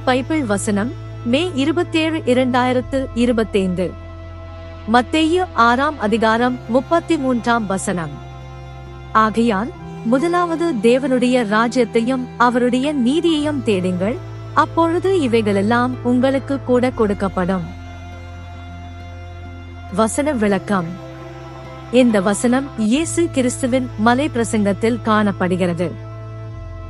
Bible வசனம் மே 27 2025. மத்தேயு 6 அதிகாரம் 33 வசனம். ஆகையால் முதலாவது தேவனுடைய ராஜ்யத்தையும் அவருடைய நீதியையும் தேடுங்கள், அப்பொழுது இவைகளெல்லாம் உங்களுக்கு கூட கொடுக்கப்படும். வசன விளக்கம். இந்த வசனம் இயேசு கிறிஸ்துவின் மலை பிரசங்கத்தில் காணப்படுகிறது.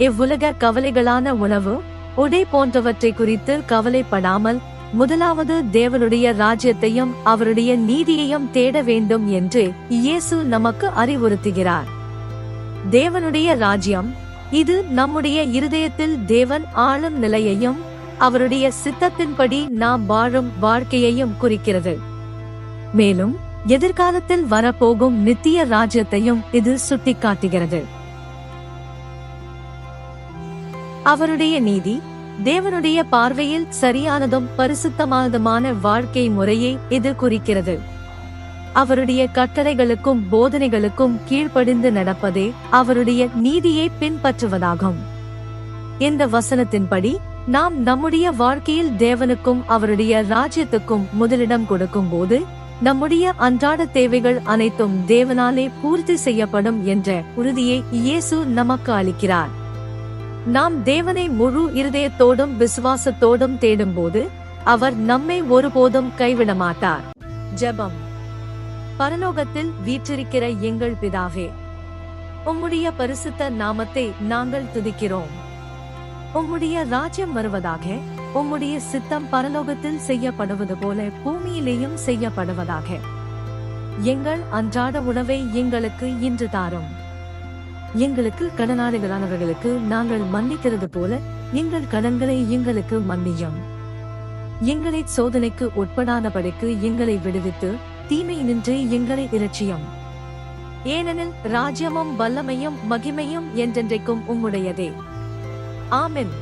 இவ்வுலக கவலைகளான உணவு, உடை போன்றவற்றை குறித்து கவலைப்படாமல் முதலாவது தேவனுடைய ராஜ்யத்தையும் அவருடைய நீதியையும் தேட வேண்டும் என்று இயேசு நமக்கு அறிவுறுத்துகிறார். தேவனுடைய ராஜ்யம், இது நம்முடைய இருதயத்தில் தேவன் ஆளும் நிலையையும் அவருடைய சித்தத்தின்படி நாம் வாழும் வாழ்க்கையையும் குறிக்கிறது. மேலும் எதிர்காலத்தில் வரப்போகும் நித்திய ராஜ்யத்தையும் இது சுட்டிக்காட்டுகிறது. அவருடைய நீதி, தேவனுடைய பார்வையில் சரியானதும் பரிசுத்தமானதுமான வாழ்க்கை முறையை இது குறிக்கிறது. அவருடைய கட்டளைகளுக்கும் போதனைகளுக்கும் கீழ்ப்படிந்து நடப்பதே அவருடைய நீதியை பின்பற்றுவதாகும். இந்த வசனத்தின்படி நாம் நம்முடைய வாழ்க்கையில் தேவனுக்கும் அவருடைய ராஜ்யத்துக்கும் முதலிடம் கொடுக்கும் போது நம்முடைய அன்றாட தேவைகள் அனைத்தும் தேவனாலே பூர்த்தி செய்யப்படும் என்ற உறுதியை இயேசு நமக்கு அளிக்கிறார். நாம் தேவனை முழு இருதயத்தோடும் விசுவாசத்தோடும் தேடும்போது அவர் நம்மை ஒருபோதும் கைவிட மாட்டார். ஜெபம். பரலோகத்தில் வீற்றிருக்கிற எங்கள் பிதாவே, உம்முடைய பரிசுத்த நாமத்தை நாங்கள் துதிக்கிறோம். உம்முடைய ராஜ்யம் வருவதாக, உம்முடைய சித்தம் பரலோகத்தில் செய்யப்படுவது போல பூமியிலேயும் செய்யப்படுவதாக. எங்கள் அன்றாட உணவை எங்களுக்கு இன்று தாரும். எங்களுக்கு கடனாளிகளானவர்களுக்கு நாங்கள் மன்னிக்கிறது போல எங்கள் கடன்களை எங்களுக்கு மன்னியும். எங்களை சோதனைக்கு உட்படாதபடிக்கு எங்களை விடுவித்து தீமையினின்று எங்களை இரட்சியும். ஏனெனில் ராஜ்யமும் வல்லமையும் மகிமையும் என்றென்றைக்கும் உம்முடையதே. ஆமென்.